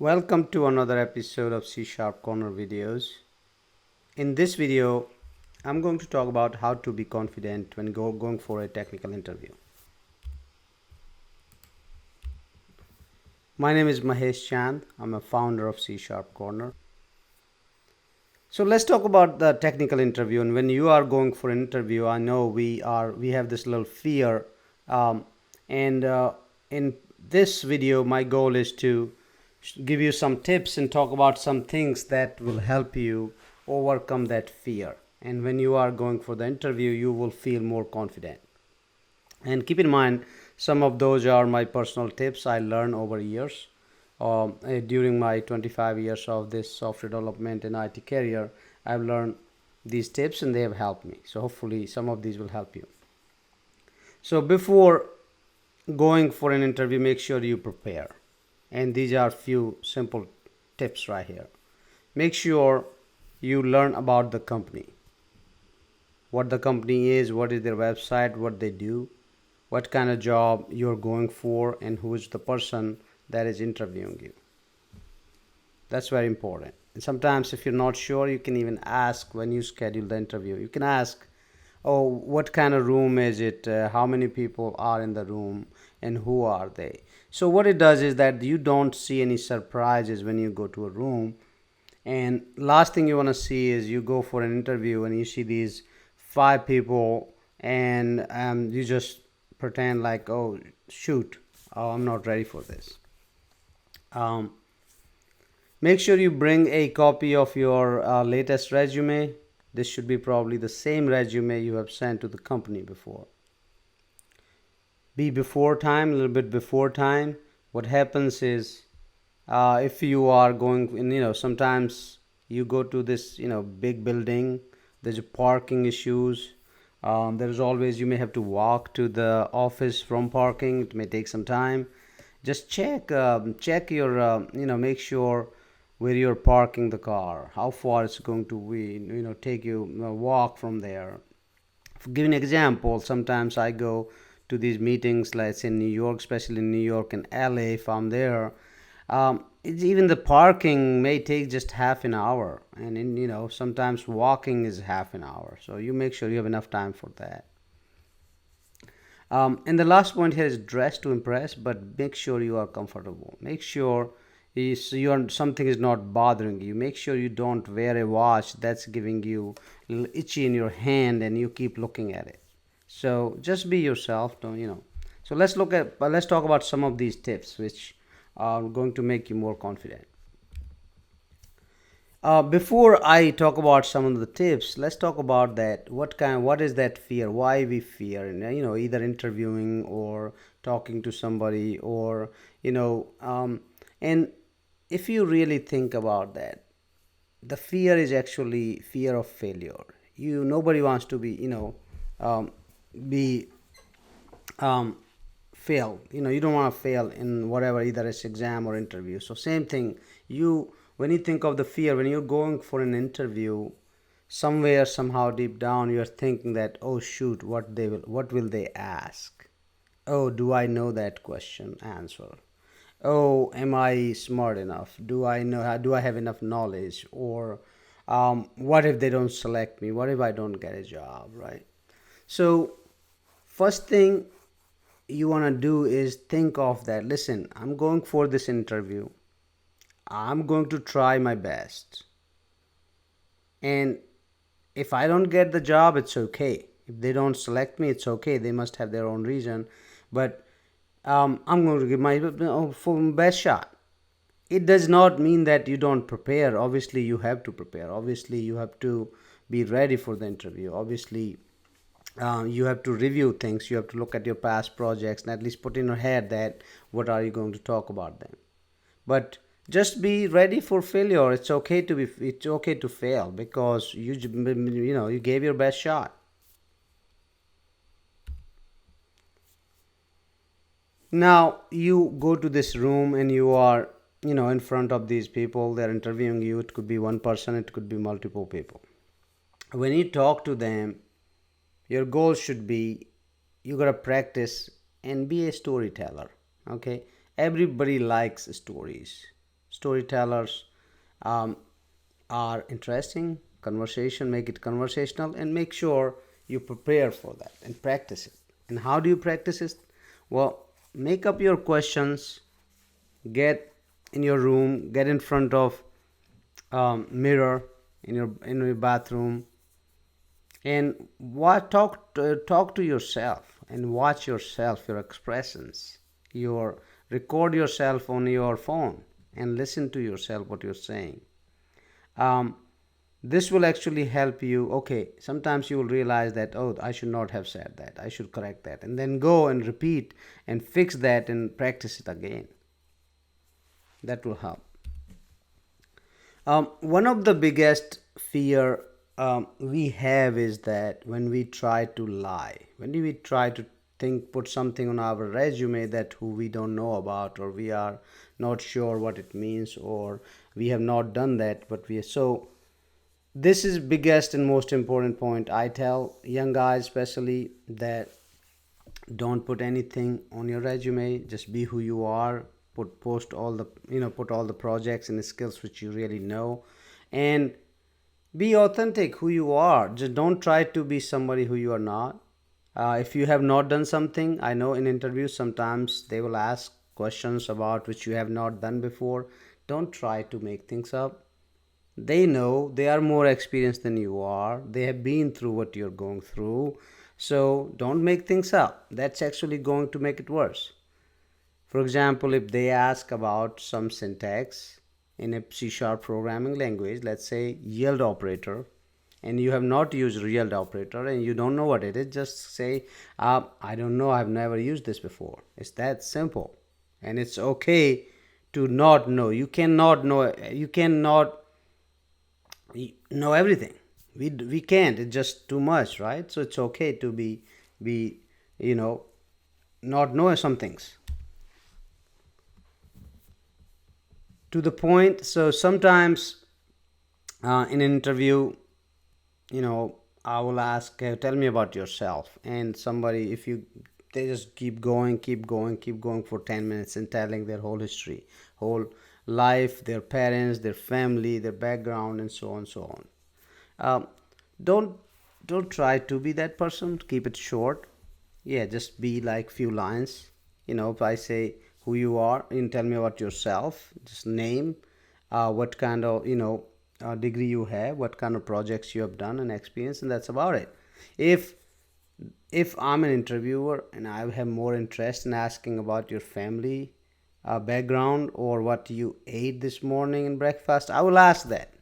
Welcome to another episode of C Sharp Corner videos. In this video, I'm going to talk about how to be confident when going for a technical interview. My name is Mahesh Chand. I'm a founder of C Sharp Corner. So let's talk about the technical interview. And when you are going for an interview, I know we have this little fear. And in this video, my goal is to give you some tips and talk about some things that will help you overcome that fear. And when you are going for the interview, you will feel more confident. And keep in mind, some of those are my personal tips I learned over years. During my 25 years of this software development and IT career, I've learned these tips and they have helped me. So hopefully some of these will help you. So before going for an interview, make sure you prepare. And these are few simple tips right here. Make sure you learn about the company. What the company is, what is their website, what they do, what kind of job you're going for, and who is the person that is interviewing you. That's very important. And sometimes if you're not sure, you can even ask when you schedule the interview. You can ask, oh, what kind of room is it? How many people are in the room? And who are they? So what it does is that you don't see any surprises when you go to a room. And last thing you want to see is you go for an interview and you see these 5 people and you just pretend like, oh, shoot, I'm not ready for this. Make sure you bring a copy of your latest resume. This should be probably the same resume you have sent to the company before. Be before time, a little bit before time. What happens is if you are going in, sometimes you go to this, big building, there's parking issues. There's always, you may have to walk to the office from parking. It may take some time. Just check your, make sure where you're parking the car, how far it's going to be, take you walk from there. Give an example, sometimes I go to these meetings, like in New York, especially in New York and LA, if I'm there. Even the parking may take just half an hour, and sometimes walking is half an hour. So you make sure you have enough time for that. And the last point here is dress to impress, but make sure you are comfortable. Make sure something is not bothering you. Make sure you don't wear a watch that's giving you a little itchy in your hand and you keep looking at it. So just be yourself. Don't. So let's talk about some of these tips which are going to make you more confident. Before I talk about some of the tips, let's talk about that. What is that fear? Why we fear? And either interviewing or talking to somebody, or and if you really think about that, the fear is actually fear of failure. Nobody wants to be fail. You don't want to fail in whatever, either it's exam or interview. So same thing, when you think of the fear, when you're going for an interview, somewhere, somehow deep down, you're thinking that, oh shoot, what will they ask? Oh, do I know that question answer? Oh, am I smart enough? Do I have enough knowledge? Or what if they don't select me? What if I don't get a job, right? So first thing you want to do is think of that. Listen, I'm going for this interview. I'm going to try my best. And if I don't get the job, it's okay. If they don't select me, it's okay. They must have their own reason. But I'm going to give my full best shot. It does not mean that you don't prepare. Obviously, you have to prepare. Obviously, you have to be ready for the interview. Obviously, you have to review things. You have to look at your past projects and at least put in your head that what are you going to talk about them. But just be ready for failure. It's okay to fail, because you gave your best shot. Now you go to this room and you are in front of these people. They're interviewing you. It could be one person, it could be multiple people. When you talk to them, your goal should be, you gotta practice and be a storyteller. Okay, everybody likes stories. storytellers um, are interesting. Conversation, make it conversational, and make sure you prepare for that and practice it. And how do you practice it? Well, make up your questions, get in your room, get in front of mirror in your bathroom, and talk to yourself and watch yourself, your expressions, your record yourself on your phone and listen to yourself what you're saying. um, this will actually help you. Okay, sometimes you will realize that, oh, I should not have said that, I should correct that, and then go and repeat and fix that and practice it again. That will help. One of the biggest fear we have is that when we try to lie, when we try to put something on our resume that who we don't know about, or we are not sure what it means, or we have not done that, but we are so. This is biggest and most important point. I tell young guys especially that don't put anything on your resume. Just be who you are. Put all the projects and the skills which you really know, and be authentic who you are. Just don't try to be somebody who you are not. If you have not done something, I know in interviews sometimes they will ask questions about which you have not done before. Don't try to make things up. They know, they are more experienced than you are, they have been through what you're going through. So don't make things up. That's actually going to make it worse. For example, if they ask about some syntax in a C sharp programming language, let's say yield operator, and you have not used yield operator and you don't know what it is, just say, I don't know, I've never used this before. It's that simple. And it's okay to not know. You cannot know everything. We can't. It's just too much, right? So it's okay to be you know not know some things to the point. So sometimes in an interview, I will ask, tell me about yourself, and somebody, if you they just keep going for 10 minutes and telling their whole history, whole life, their parents, their family, their background, and so on and so on. um, don't don't try to be that person. Keep it short. Yeah, just be like few lines. If I say who you are and tell me about yourself, just name what kind of degree you have, what kind of projects you have done and experience, and that's about it. If if I'm an interviewer and I have more interest in asking about your family background, or what you ate this morning in breakfast, I will ask that.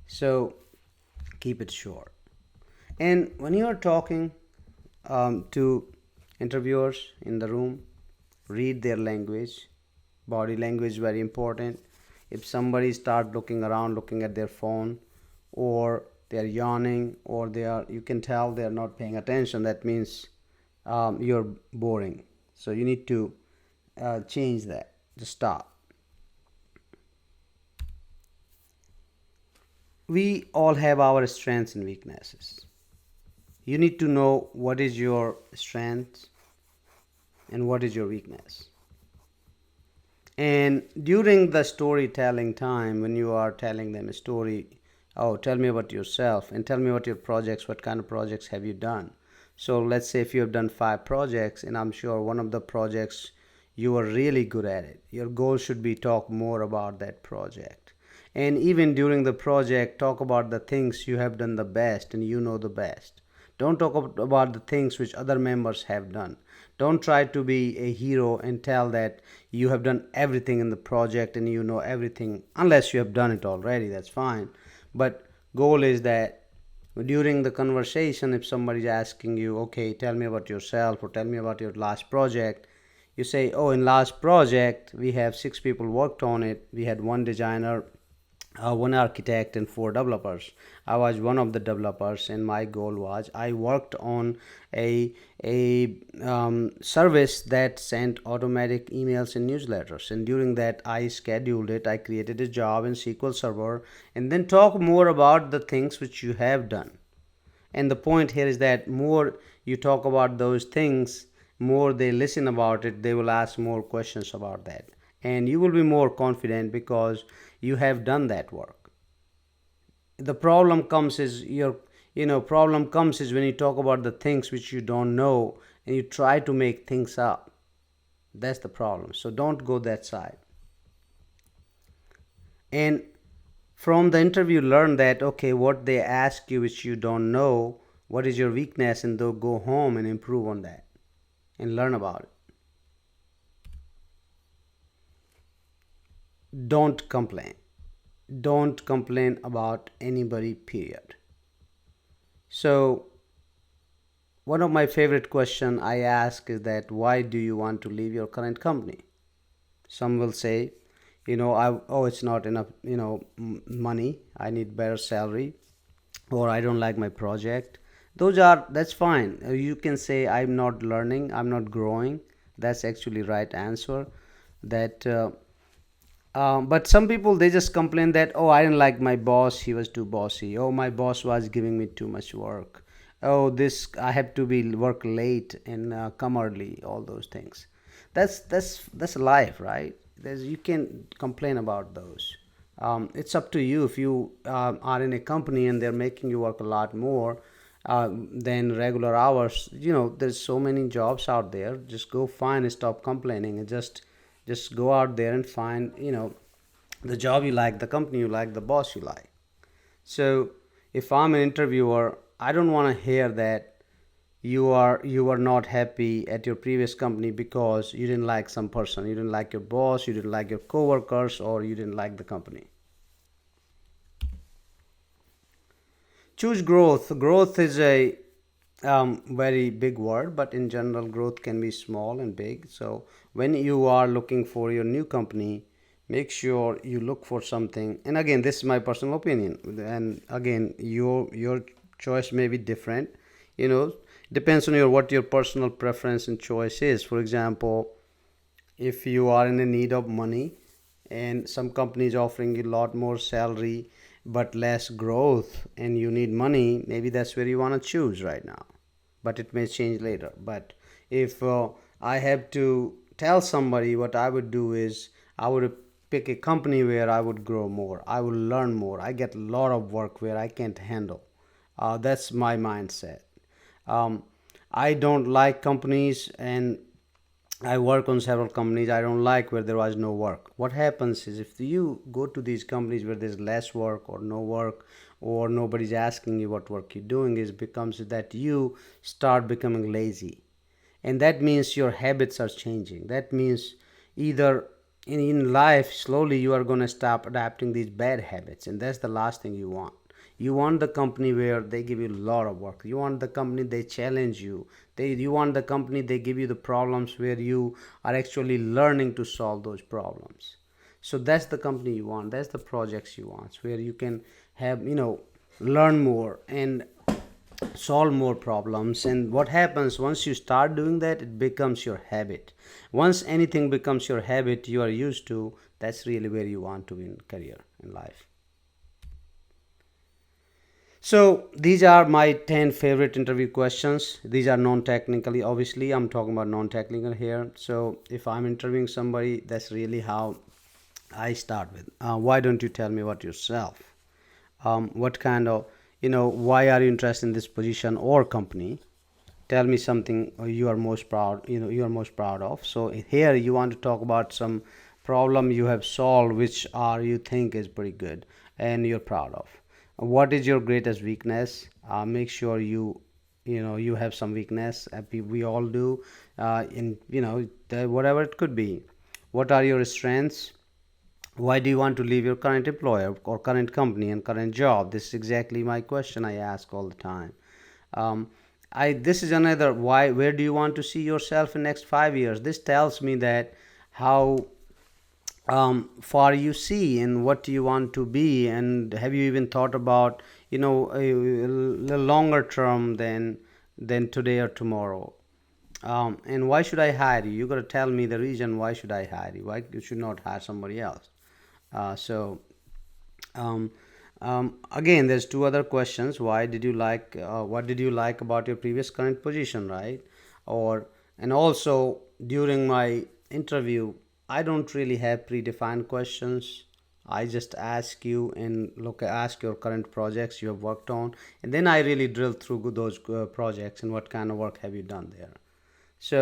So keep it short. And when you are talking to interviewers in the room, read their language. Body language very important. If somebody start looking around, looking at their phone, or they are yawning, or you can tell they are not paying attention, that means you're boring. So you need to change that. Just stop. We all have our strengths and weaknesses. You need to know what is your strength and what is your weakness. And during the storytelling time, when you are telling them a story, oh, tell me about yourself and tell me about your projects, what kind of projects have you done? So let's say if you have done 5 projects, and I'm sure one of the projects you are really good at it, your goal should be talk more about that project. And even during the project, talk about the things you have done the best and you know the best. Don't talk about the things which other members have done. Don't try to be a hero and tell that you have done everything in the project and you know everything, unless you have done it already, that's fine. But goal is that during the conversation, if somebody is asking you, okay, tell me about yourself or tell me about your last project, you say, oh, in last project we have 6 people worked on it. We had one designer, one architect, and 4 developers. I was one of the developers, and my goal was I worked on a service that sent automatic emails and newsletters. And during that, I scheduled it. I created a job in SQL Server, and then talk more about the things which you have done. And the point here is that more you talk about those things, more they listen about it, they will ask more questions about that. and you will be more confident because you have done that work. The problem comes is your problem comes is when you talk about the things which you don't know and you try to make things up. That's the problem. So don't go that side. And from the interview learn that okay, what they ask you which you don't know, what is your weakness, and they'll go home and improve on that and learn about it. Don't complain. Don't complain about anybody, period. So one of my favorite question I ask is that why do you want to leave your current company? Some will say, it's not enough, money. I need better salary, or I don't like my project. That's fine. You can say I'm not learning, I'm not growing. That's actually right answer. That but some people they just complain that oh, I didn't like my boss, he was too bossy. Oh, my boss was giving me too much work. Oh, this I have to be work late and come early. All those things. That's life, right? You can complain about those. It's up to you. If you are in a company and they're making you work a lot more than regular hours, there's so many jobs out there. Just go find and stop complaining, and just go out there and find the job you like, the company you like, the boss you like. So if I'm an interviewer, I don't want to hear that you are not happy at your previous company because you didn't like some person, you didn't like your boss, you didn't like your coworkers, or you didn't like the company. Choose growth. Growth is a very big word, but in general, growth can be small and big. So when you are looking for your new company, make sure you look for something. And again, this is my personal opinion, and again, your choice may be different. Depends on what your personal preference and choice is. For example, if you are in the need of money and some companies offering you a lot more salary but less growth and you need money, maybe that's where you want to choose right now, but it may change later. But if I have to tell somebody, what I would do is I would pick a company where I would grow more, I will learn more, I get a lot of work where I can't handle. That's my mindset. um, I don't like companies, and I work on several companies. I don't like where there was no work. What happens is if you go to these companies where there's less work or no work, or nobody's asking you what work you're doing, is becomes that you start becoming lazy, and that means your habits are changing. That means either in life slowly you are going to stop adapting these bad habits, and that's the last thing you want. You want the company where they give you a lot of work. You want the company they challenge you. You want the company they give you the problems where you are actually learning to solve those problems. So that's the company you want, that's the projects you want, where you can have learn more and solve more problems. And what happens once you start doing that, it becomes your habit. Once anything becomes your habit, you are used to, that's really where you want to be in career, in life. So these are my 10 favorite interview questions. These are non-technically, obviously I'm talking about non-technical here. So if I'm interviewing somebody, that's really how I start with. Why don't you tell me about yourself? What kind of, why are you interested in this position or company? Tell me something you are most proud, you are most proud of. So here you want to talk about some problem you have solved, which are you think is pretty good and you're proud of. What is your greatest weakness? Make sure you have some weakness. We all do. In whatever it could be. What are your strengths? Why do you want to leave your current employer or current company and current job? This is exactly my question I ask all the time. um, this is another why. Where do you want to see yourself in next 5 years? This tells me that how far you see and what you want to be, and have you even thought about a longer term than today or tomorrow. And why should I hire you? You got to tell me the reason why should I hire you, why you should not hire somebody else. So um, again, there's two other questions. Why did you like? What did you like about your previous current position, right? Or and also during my interview, I don't really have predefined questions. I just ask you and ask your current projects you have worked on, and then I really drill through those projects and what kind of work have you done there. So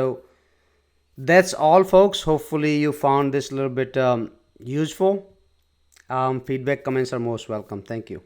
that's all, folks. Hopefully, you found this a little bit useful. Feedback, comments are most welcome. Thank you.